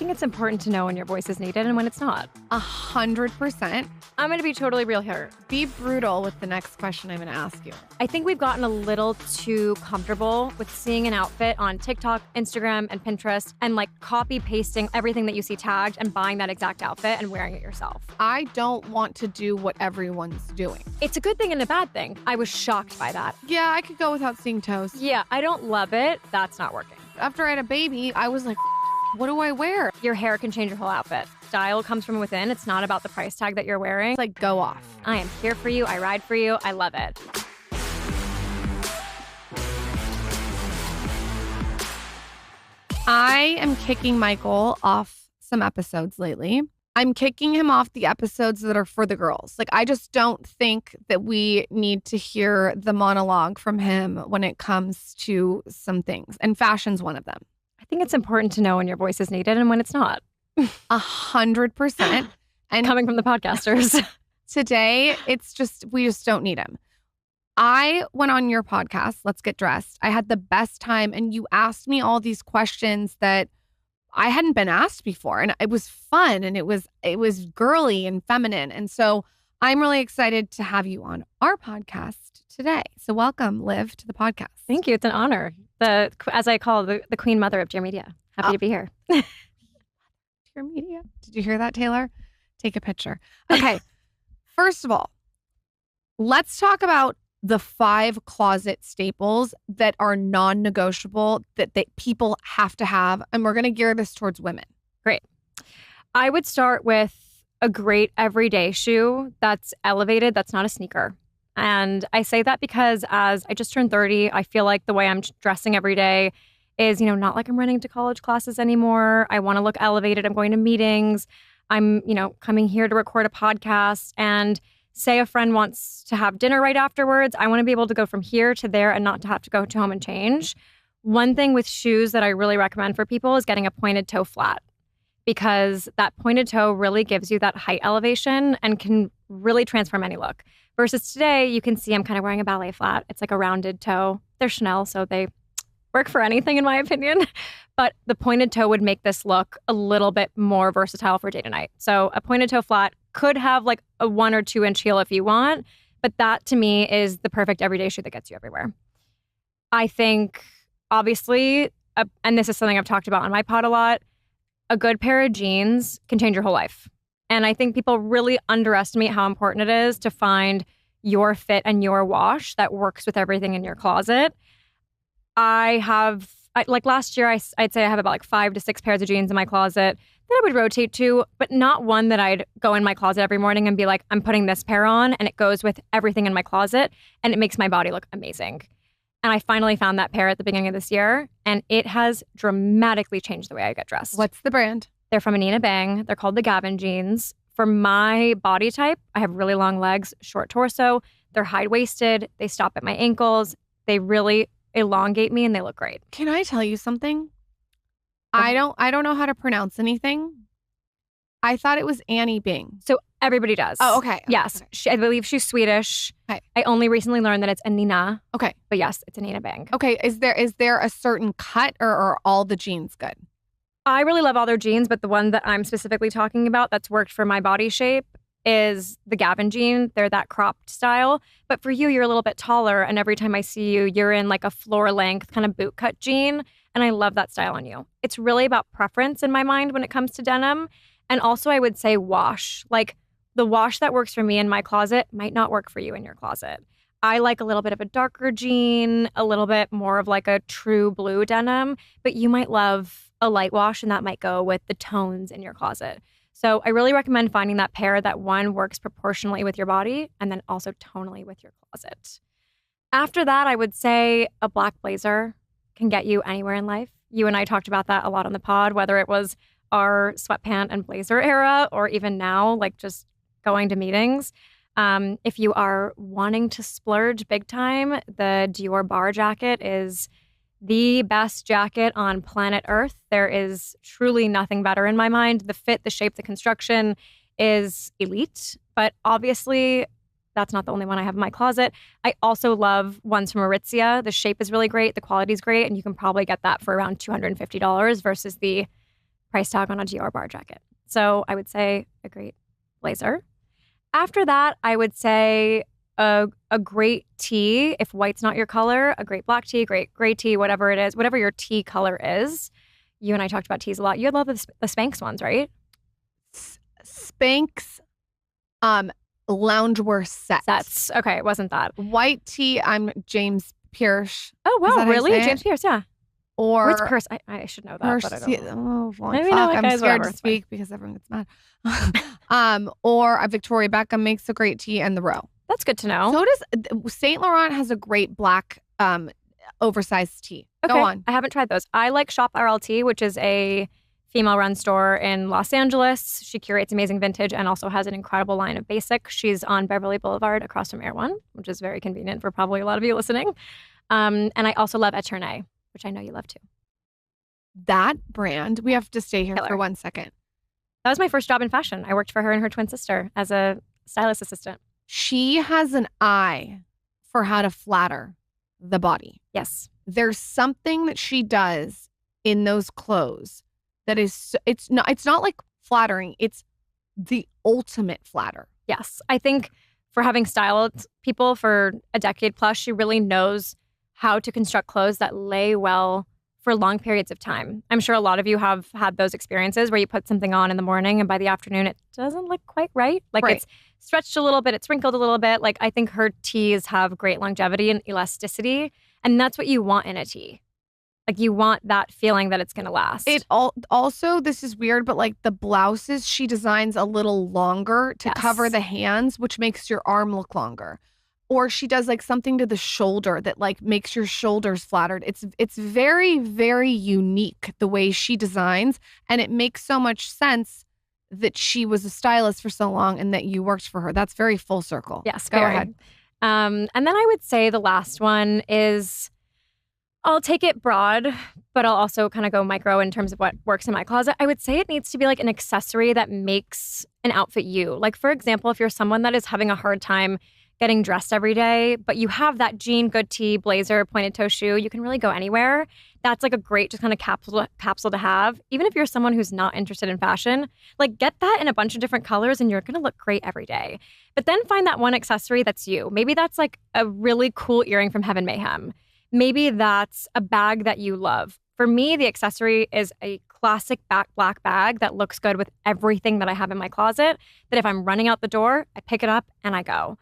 think it's important to know when your voice is needed and when it's not. 100%. I'm going to be totally real here. Be brutal with the next question I'm going to ask you. I think we've gotten a little too comfortable with seeing an outfit on TikTok, Instagram, and Pinterest and like copy pasting everything that you see tagged and buying that exact outfit and wearing it yourself. I don't want to do what everyone's doing. It's a good thing and a bad thing. I was shocked by that. Yeah, I could go without seeing toes. Yeah, I don't love it. That's not working. After I had a baby, I was like, what do I wear? Your hair can change your whole outfit. Style comes from within. It's not about the price tag that you're wearing. It's like, go off. I am here for you. I ride for you. I love it. I am kicking Michael off some episodes lately. I'm kicking him off the episodes that are for the girls. Like, I just don't think that we need to hear the monologue from him when it comes to some things. And fashion's one of them. I think it's important to know when your voice is needed and when it's not. 100%. And coming from the podcasters. Today, we just don't need him. I went on your podcast, Let's Get Dressed. I had the best time, and you asked me all these questions that I hadn't been asked before, and it was fun, and it was girly and feminine. And so I'm really excited to have you on our podcast today. So welcome, Liv, to the podcast. Thank you. It's an honor. As I call the queen mother of Dear Media. Happy to be here. Dear Media. Did you hear that, Taylor? Take a picture. Okay. First of all, let's talk about the 5 closet staples that are non-negotiable that people have to have. And we're going to gear this towards women. Great. I would start with a great everyday shoe that's elevated, that's not a sneaker. And I say that because as I just turned 30, I feel like the way I'm dressing every day is, not like I'm running to college classes anymore. I want to look elevated. I'm going to meetings. I'm, coming here to record a podcast, and say a friend wants to have dinner right afterwards. I want to be able to go from here to there and not to have to go to home and change. One thing with shoes that I really recommend for people is getting a pointed toe flat, because that pointed toe really gives you that height elevation and can really transform any look. Versus today, you can see I'm kind of wearing a ballet flat. It's like a rounded toe. They're Chanel, so they work for anything in my opinion. But the pointed toe would make this look a little bit more versatile for day to night. So a pointed toe flat could have like a 1 or 2 inch heel if you want, but that to me is the perfect everyday shoe that gets you everywhere. I think obviously, and this is something I've talked about on my pod a lot, a good pair of jeans can change your whole life. And I think people really underestimate how important it is to find your fit and your wash that works with everything in your closet. Like last year, I'd say I have about like 5 to 6 pairs of jeans in my closet that I would rotate to, but not one that I'd go in my closet every morning and be like, I'm putting this pair on and it goes with everything in my closet and it makes my body look amazing. And I finally found that pair at the beginning of this year, and it has dramatically changed the way I get dressed. What's the brand? They're from Anina Bang. They're called the Gavin jeans. For my body type, I have really long legs, short torso. They're high-waisted. They stop at my ankles. They really elongate me and they look great. Can I tell you something? I don't know how to pronounce anything. I thought it was Annie Bing. So everybody does. Oh, okay. Yes. Okay. I believe she's Swedish. Okay. I only recently learned that it's Anina. Okay. But yes, it's Anina Bang. Okay. Is there a certain cut or are all the jeans good? I really love all their jeans, but the one that I'm specifically talking about that's worked for my body shape is the Gavin jean. They're that cropped style. But for you, you're a little bit taller. And every time I see you, you're in like a floor length kind of boot cut jean. And I love that style on you. It's really about preference in my mind when it comes to denim. And also I would say wash. Like the wash that works for me in my closet might not work for you in your closet. I like a little bit of a darker jean, a little bit more of like a true blue denim, but you might love a light wash and that might go with the tones in your closet. So I really recommend finding that pair that one works proportionally with your body and then also tonally with your closet. After that, I would say a black blazer can get you anywhere in life. You and I talked about that a lot on the pod, whether it was our sweatpant and blazer era or even now, like just going to meetings. If you are wanting to splurge big time, the Dior bar jacket is the best jacket on planet Earth. There is truly nothing better in my mind. The fit, the shape, the construction is elite, but obviously that's not the only one I have in my closet. I also love ones from Aritzia. The shape is really great. The quality is great. And you can probably get that for around $250 versus the price tag on a Dior bar jacket. So I would say a great blazer. After that, I would say a great tee. If white's not your color, a great black tee, great gray tee, whatever it is, whatever your tee color is. You and I talked about tees a lot. You love the Spanx ones, right? Spanx loungewear sets. Okay, it wasn't that. White tee, I'm James Pierce. Oh, wow, really? James Pierce, yeah. Or what's Pierce? I should know that, Pierce, but I don't know. Maybe I'm scared to speak because everyone gets mad. Or a Victoria Beckham makes a great tee, and the row. That's good to know. So does Saint Laurent has a great black oversized tee. Okay. Go on. I haven't tried those. I like Shop RLT, which is a female-run store in Los Angeles. She curates amazing vintage and also has an incredible line of basic. She's on Beverly Boulevard across from Air One, which is very convenient for probably a lot of you listening. And I also love Eternay, which I know you love too. That brand, we have to stay here for 1 second. That was my first job in fashion. I worked for her and her twin sister as a stylist assistant. She has an eye for how to flatter the body. Yes. There's something that she does in those clothes that is, it's not like flattering. It's the ultimate flatter. Yes. I think for having styled people for a decade plus, she really knows how to construct clothes that lay well for long periods of time. I'm sure a lot of you have had those experiences where you put something on in the morning and by the afternoon it doesn't look quite right. Like It's stretched a little bit, it's wrinkled a little bit. Like I think her tees have great longevity and elasticity, and that's what you want in a tee. Like you want that feeling that it's going to last. It also, this is weird, but like the blouses she designs a little longer to cover the hands, which makes your arm look longer. Or she does like something to the shoulder that like makes your shoulders flattered. It's very, very unique the way she designs. And it makes so much sense that she was a stylist for so long and that you worked for her. That's very full circle. Yes, go ahead. And then I would say the last one is, I'll take it broad, but I'll also kind of go micro in terms of what works in my closet. I would say it needs to be like an accessory that makes an outfit you. Like for example, if you're someone that is having a hard time getting dressed every day, but you have that jean, good tee, blazer, pointed toe shoe, you can really go anywhere. That's like a great just kind of capsule to have. Even if you're someone who's not interested in fashion, like get that in a bunch of different colors and you're going to look great every day. But then find that one accessory that's you. Maybe that's like a really cool earring from Heaven Mayhem. Maybe that's a bag that you love. For me, the accessory is a classic black bag that looks good with everything that I have in my closet, that if I'm running out the door, I pick it up and I go.